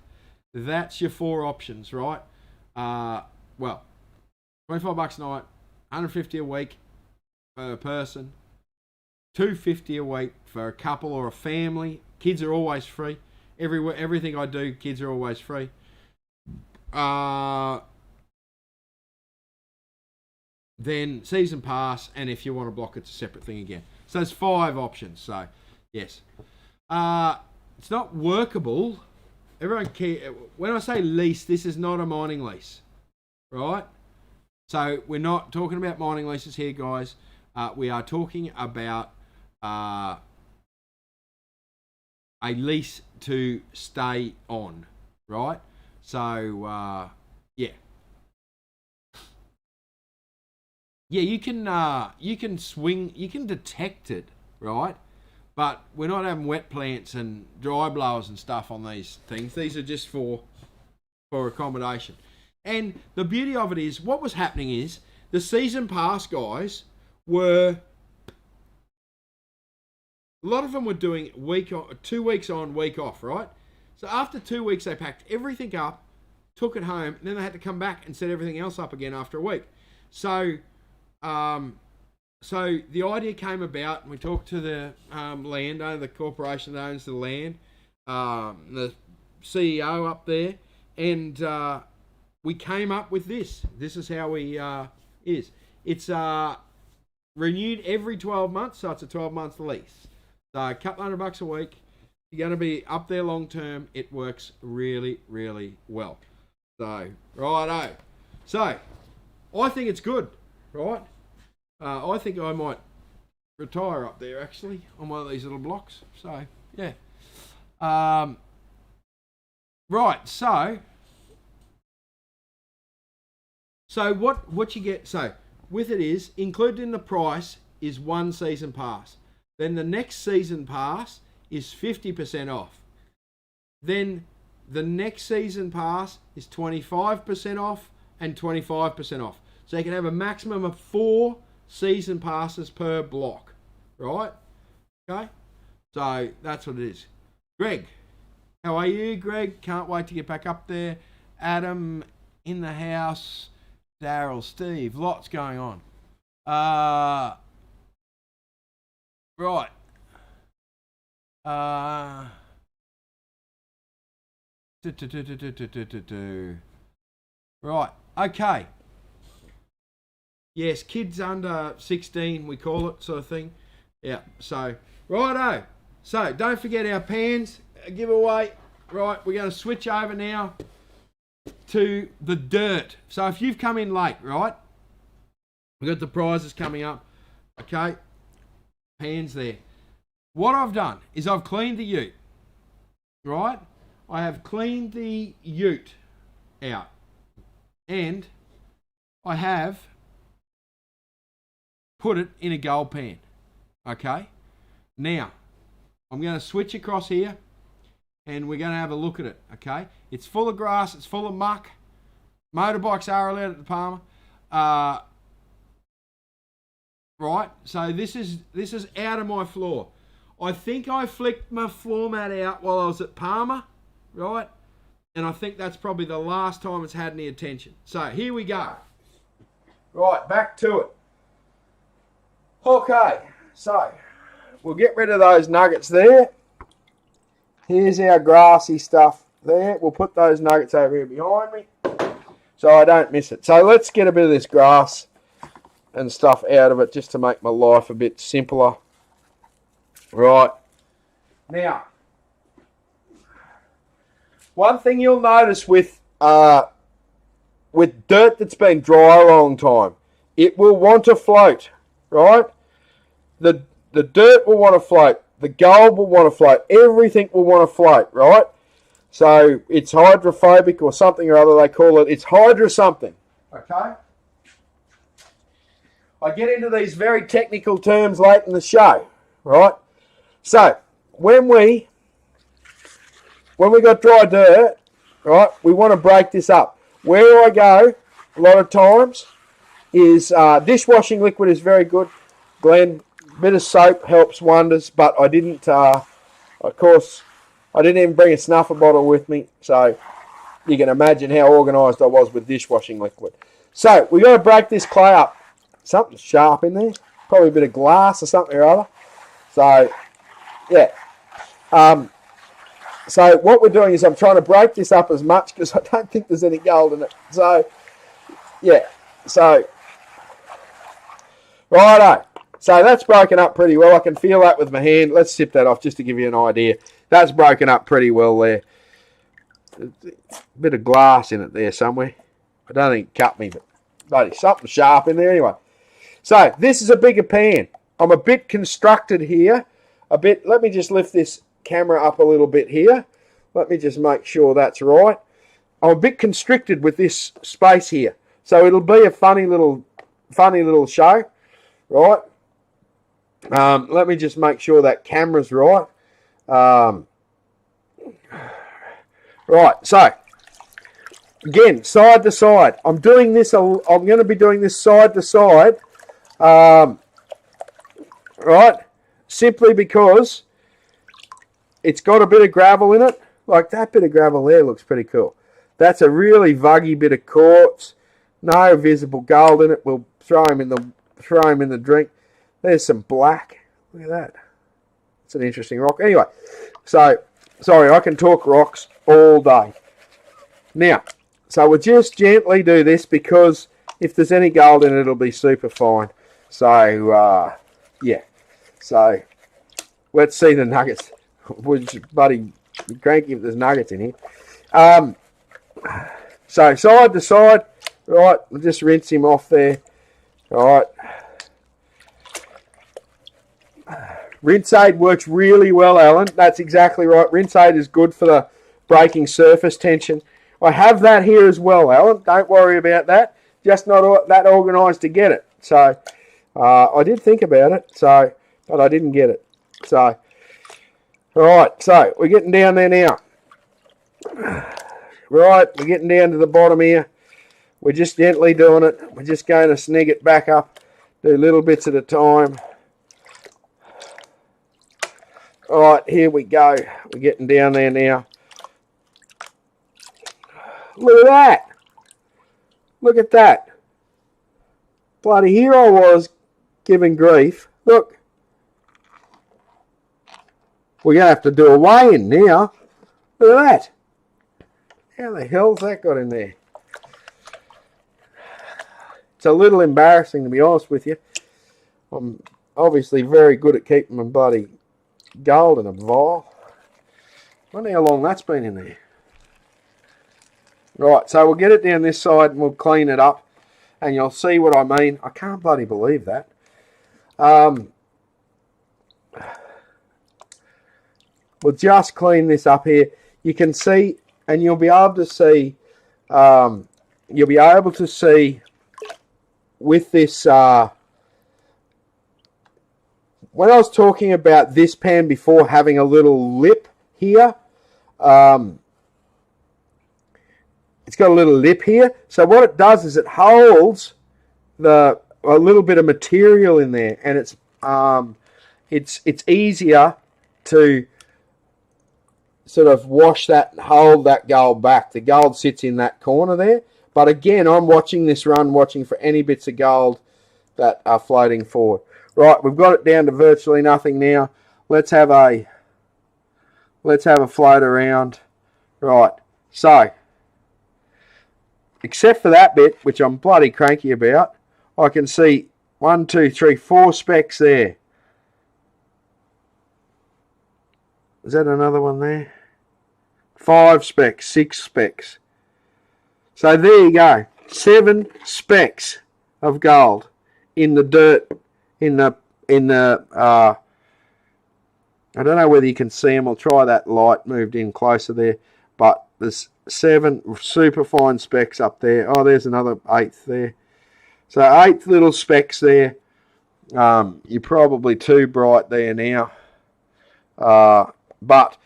That's your four options, right? Well, $25 a night, $150 a week per person, $250 a week for a couple or a family. Kids are always free. Everything I do, kids are always free. then season pass, and if you want to block, it's a separate thing again. So there's 5 options. So yes, it's not workable. Everyone when I say lease, this is not a mining lease, right? So we're not talking about mining leases here, guys. We are talking about a lease to stay on, right? So yeah. Yeah, you can swing, you can detect it, right? But we're not having wet plants and dry blowers and stuff on these things. These are just for accommodation. And the beauty of it is, what was happening is, the season pass guys were, a lot of them were doing 2 weeks on, week off, right? So after 2 weeks, they packed everything up, took it home, and then they had to come back and set everything else up again after a week. So the idea came about, and we talked to the landowner, the corporation that owns the land, the CEO up there, and we came up with this. This is how we is. It's renewed every 12 months, so it's a 12-month lease. So a couple $100 a week. You're going to be up there long term. It works really, really well. So, righto. So, I think it's good, right? I think I might retire up there, actually, on one of these little blocks. So, yeah. Right, so what you get, so with it is, included in the price is 1 season pass. Then the next season pass is 50% off. Then the next season pass is 25% off and 25% off. So you can have a maximum of 4 season passes per block, right? Okay, so that's what it is. Greg, how are you, Greg? Can't wait to get back up there. Adam in the house. Daryl, Steve, lots going on. Right. Right. Okay. Yes, kids under 16, we call it, sort of thing. Yeah, so, righto. So, don't forget our pans giveaway. Right, we're going to switch over now to the dirt. So, if you've come in late, right, we've got the prizes coming up. Okay, pans there. What I've done is I've cleaned the ute, right? I have cleaned the ute out. And I have put it in a gold pan. Okay? Now, I'm going to switch across here and we're going to have a look at it. Okay? It's full of grass. It's full of muck. Motorbikes are allowed at the Palmer. Right? So this is out of my floor. I think I flicked my floor mat out while I was at Palmer. Right? And I think that's probably the last time it's had any attention. So here we go. Right, back to it. Okay, so we'll get rid of those nuggets there. Here's our grassy stuff there. We'll put those nuggets over here behind me so I don't miss it. So let's get a bit of this grass and stuff out of it just to make my life a bit simpler. Right. Now, one thing you'll notice with dirt that's been dry a long time, it will want to float, right? The dirt will want to float. The gold will want to float. Everything will want to float, right? So it's hydrophobic or something or other they call it. It's hydro something, okay? I get into these very technical terms late in the show, right? So when we got dry dirt, right, we want to break this up. Where I go a lot of times is dishwashing liquid is very good. Glenn, a bit of soap helps wonders, but I didn't, of course, I didn't even bring a snuffer bottle with me, so you can imagine how organised I was with dishwashing liquid. So we got to break this clay up. Something sharp in there, probably a bit of glass or something or other. So, yeah. So what we're doing is I'm trying to break this up as much because I don't think there's any gold in it. So, yeah. So, righto. So that's broken up pretty well. I can feel that with my hand. Let's sip that off just to give you an idea. That's broken up pretty well there. A bit of glass in it there somewhere. I don't think it cut me, but bloody something sharp in there anyway. So this is a bigger pan. I'm a bit constructed here. Let me just lift this camera up a little bit here. Let me just make sure that's right. I'm a bit constricted with this space here. So it'll be a funny little show, right? Let me just make sure that camera's right. Right, so again, side to side. I'm going to be doing this side to side, right? Simply because it's got a bit of gravel in it. Like that bit of gravel there looks pretty cool. That's a really vuggy bit of quartz. No visible gold in it. We'll throw him in the drink. There's some black. Look at that. It's an interesting rock. Anyway, so sorry, I can talk rocks all day. Now, so we'll just gently do this because if there's any gold in it, it'll be super fine. So, yeah. So, let's see the nuggets. Which bloody cranky if there's nuggets in here. So, side to side. Right, we'll just rinse him off there. All right. Rinse aid works really well, Alan. That's exactly right. Rinse aid is good for the breaking surface tension. I have that here as well, Alan. Don't worry about that. Just not that organised to get it. So, I did think about it, but I didn't get it. So, all right. So, we're getting down there now. Right, we're getting down to the bottom here. We're just gently doing it. We're just going to snig it back up. Do little bits at a time. All right, here we go. We're getting down there now. Look at that. Look at that. Bloody here I was giving grief. Look. We're going to have to do a weigh-in now. Look at that. How the hell's that got in there? It's a little embarrassing, to be honest with you. I'm obviously very good at keeping my bloody gold in a vial. I wonder how long that's been in there. Right, so we'll get it down this side and we'll clean it up. And you'll see what I mean. I can't bloody believe that. We'll just clean this up here. You can see, and you'll be able to see, with this, when I was talking about this pan before having a little lip here, it's got a little lip here. So what it does is it holds a little bit of material in there, and it's easier to sort of wash that and hold that gold back. The gold sits in that corner there. But again, I'm watching this run, watching for any bits of gold that are floating forward. Right, we've got it down to virtually nothing now. Let's have a float around. Right, so except for that bit, which I'm bloody cranky about, I can see 1, 2, 3, 4 specks there. Is that another one there? 5 specks, 6 specks. So there you go. 7 specks of gold in the dirt, in the I don't know whether you can see them. I'll try that light moved in closer there. But there's 7 super fine specks up there. Oh, there's another 8th there. So 8 little specks there. You're probably too bright there now. But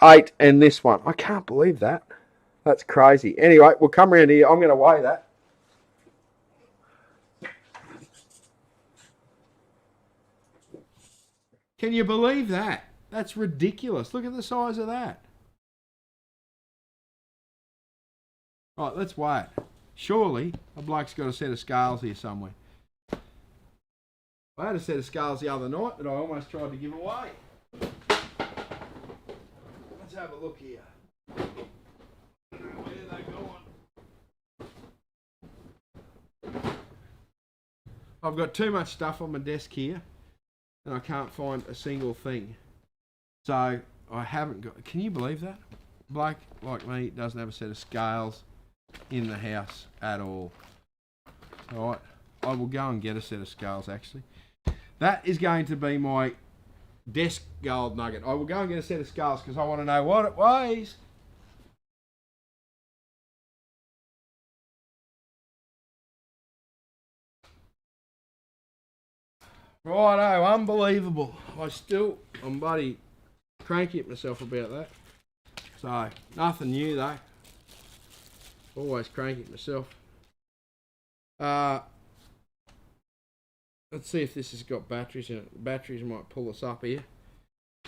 8 and this one. I can't believe that. That's crazy. Anyway, we'll come around here. I'm going to weigh that. Can you believe that? That's ridiculous. Look at the size of that. Right, let's weigh it. Surely a bloke's got a set of scales here somewhere. I had a set of scales the other night that I almost tried to give away. Let's have a look here. I don't know where they're gone. I've got too much stuff on my desk here, and I can't find a single thing. So I haven't got. Can you believe that? Bloke like me doesn't have a set of scales in the house at all. All right, I will go and get a set of scales. Actually, that is going to be my desk gold nugget. I will go and get a set of scales because I want to know what it weighs. Righto, unbelievable. I'm bloody cranky at myself about that. So, nothing new though. Always cranky at myself. Let's see if this has got batteries in it. Batteries might pull us up here.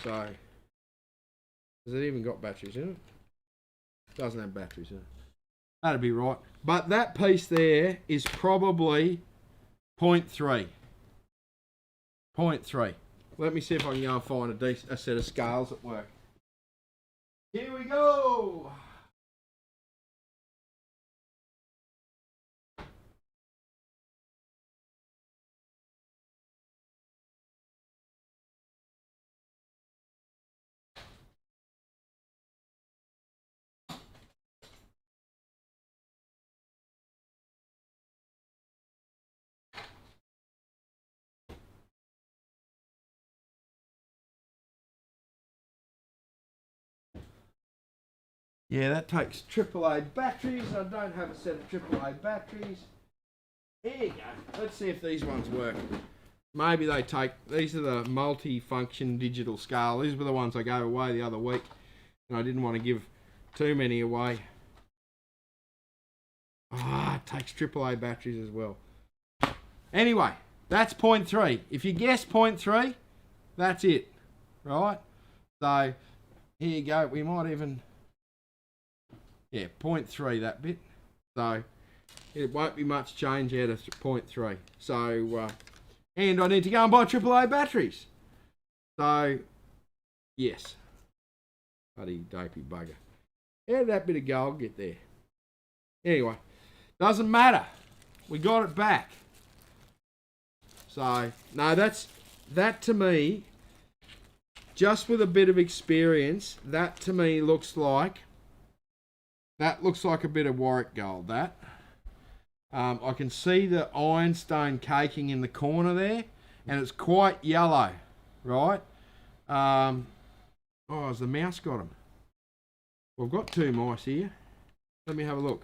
So, has it even got batteries in it? Doesn't have batteries in it. That'd be right. But that piece there is probably 0.3. 0.3. Let me see if I can go and find a set of scales at work. Here we go. Yeah, that takes AAA batteries. I don't have a set of AAA batteries. Here you go. Let's see if these ones work. Maybe they take... These are the multi-function digital scale. These were the ones I gave away the other week. And I didn't want to give too many away. Ah, it takes AAA batteries as well. Anyway, that's 0.3. If you guess 0.3, that's it. Right? So, here you go. We might even... Yeah, 0.3 that bit. So, it won't be much change out of 0.3. So, and I need to go and buy AAA batteries. So, yes. Bloody dopey bugger. How did that bit of gold get there? Anyway, doesn't matter. We got it back. So, no, that to me, just with a bit of experience, that to me looks like a bit of Warwick gold, that. I can see the ironstone caking in the corner there, and it's quite yellow, right? Oh, has the mouse got them? We've got two mice here. Let me have a look.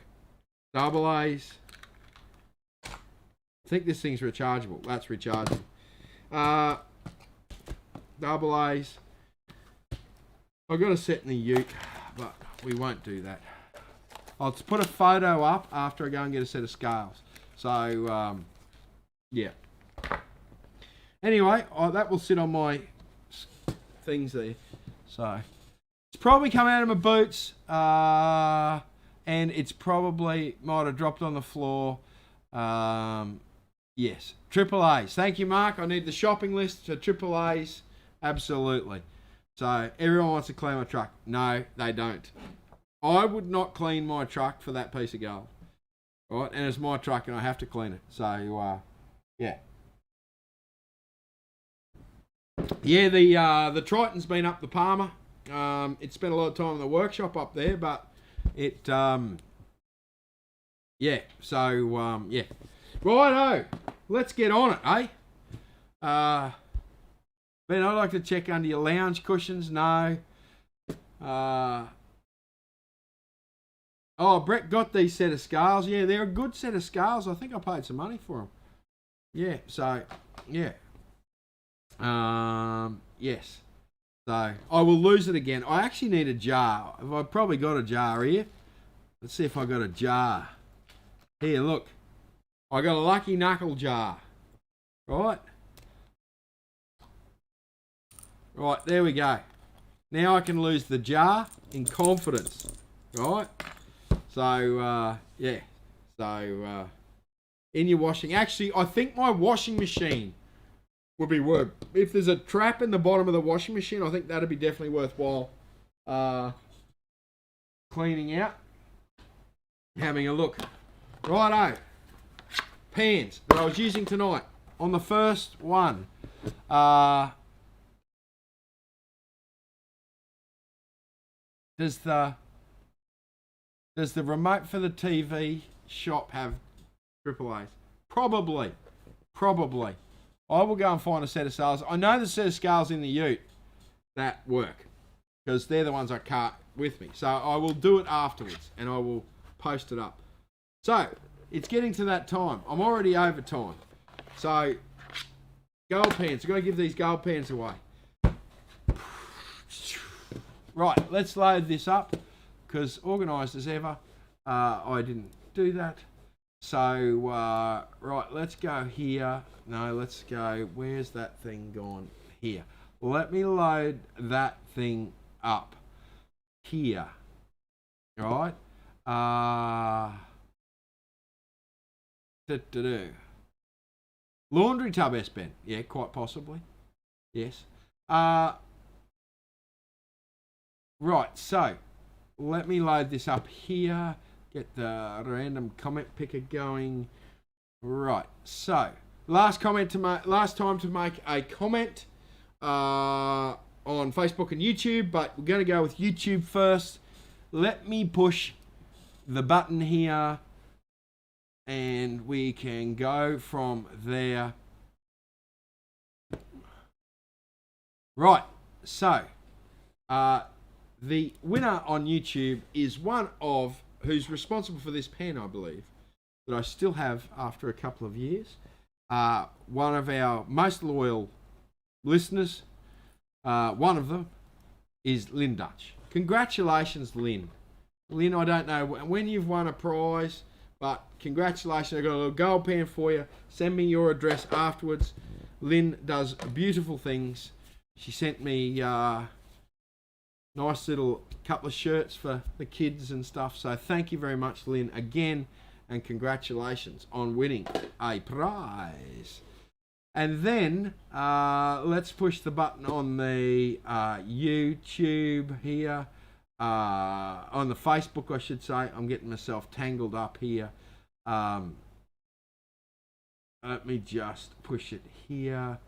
Double A's. I think this thing's rechargeable. That's rechargeable. Double A's. I've got a set in the ute, but we won't do that. I'll put a photo up after I go and get a set of scales. So, yeah. Anyway, that will sit on my things there. So, it's probably come out of my boots, and it's probably might have dropped on the floor. Yes, triple A's. Thank you, Mark. I need the shopping list for triple A's. Absolutely. So, everyone wants to clean my truck. No, they don't. I would not clean my truck for that piece of gold. Right? And it's my truck and I have to clean it. So, yeah. Yeah, the Triton's been up the Palmer. It spent a lot of time in the workshop up there, but it, yeah. So, yeah. Righto. Let's get on it, eh? Ben, I'd like to check under your lounge cushions. No. Oh, Brett got these set of scales. Yeah, they're a good set of scales. I think I paid some money for them. Yeah, so, yeah. Yes. So, I will lose it again. I actually need a jar. I've probably got a jar here. Let's see if I got a jar. Here, look. I got a lucky knuckle jar. Right? Right, there we go. Now I can lose the jar in confidence. Right? So, yeah. So, in your washing. Actually, I think my washing machine would be worth. If there's a trap in the bottom of the washing machine, I think that'd be definitely worthwhile cleaning out, having a look. Righto, pans that I was using tonight. On the first one, does the remote for the TV shop have AAAs? Probably. I will go and find a set of scales. I know there's a set of scales in the ute that work because they're the ones I cart with me. So I will do it afterwards and I will post it up. So it's getting to that time. I'm already over time. So gold pans. I've got to give these gold pans away. Right, let's load this up because organised as ever, I didn't do that. So, right, let's go here. No, let's go. Where's that thing gone? Here. Let me load that thing up here. Right? Laundry tub S-bend. Yeah, quite possibly. Yes. Right, so let me load this up here. Get the random comment picker going. Right, so last time to make a comment on Facebook and YouTube, but we're going to go with YouTube first. Let me push the button here, and we can go from there. Right, so the winner on YouTube is one of who's responsible for this pen, I believe, that I still have after a couple of years. One of our most loyal listeners, one of them, is Lynn Dutch. Congratulations, Lynn. Lynn, I don't know when you've won a prize, but congratulations. I've got a little gold pen for you. Send me your address afterwards. Lynn does beautiful things. She sent me nice little couple of shirts for the kids and stuff. So thank you very much, Lynn, again, and congratulations on winning a prize. And then let's push the button on the YouTube here, on the Facebook, I should say. I'm getting myself tangled up here. Let me just push it here.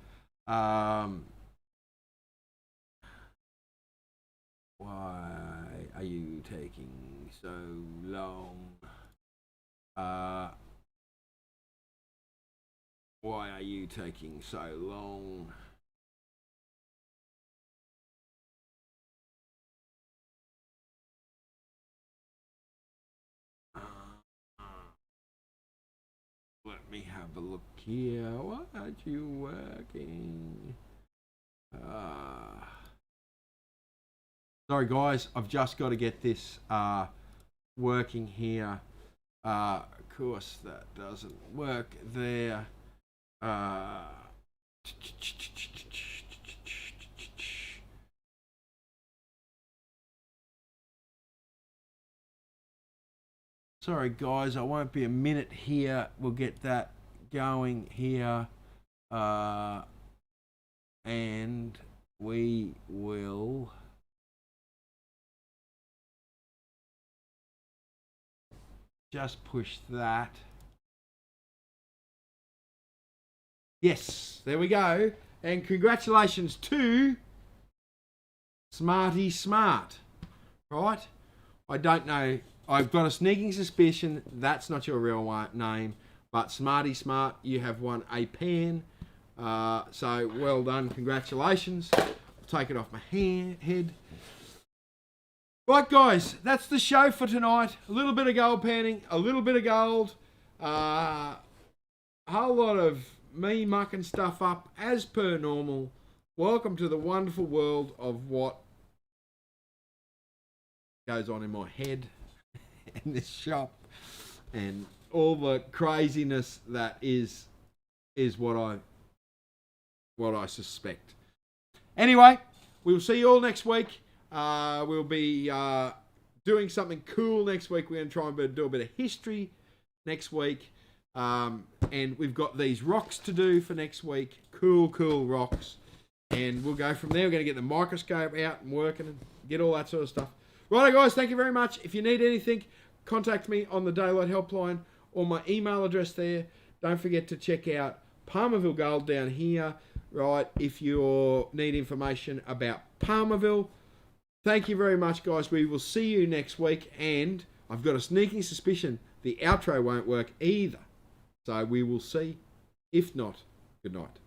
Why are you taking so long? Why are you taking so long? Let me have a look here. Why aren't you working? Sorry guys, I've just got to get this working here. Of course that doesn't work there. Sorry guys, I won't be a minute here. We'll get that going here. And we will just push that. Yes, there we go. And congratulations to Smarty Smart. Right? I don't know. I've got a sneaking suspicion that's not your real name. But Smarty Smart, you have won a pen. So well done. Congratulations. I'll take it off my head. Right, guys, that's the show for tonight. A little bit of gold panning, a little bit of gold, a whole lot of me mucking stuff up as per normal. Welcome to the wonderful world of what goes on in my head in this shop, and all the craziness that is what I suspect. Anyway, we'll see you all next week. We'll be doing something cool next week. We're going to try and do a bit of history next week. And we've got these rocks to do for next week. Cool rocks. And we'll go from there. We're going to get the microscope out and working. get all that sort of stuff. Righto, guys, thank you very much. If you need anything, contact me on the Daylight Helpline or my email address there. Don't forget to check out Palmerville Gold down here, right, if you need information about Palmerville. Thank you very much, guys. We will see you next week, and I've got a sneaking suspicion the outro won't work either. So we will see. If not, good night.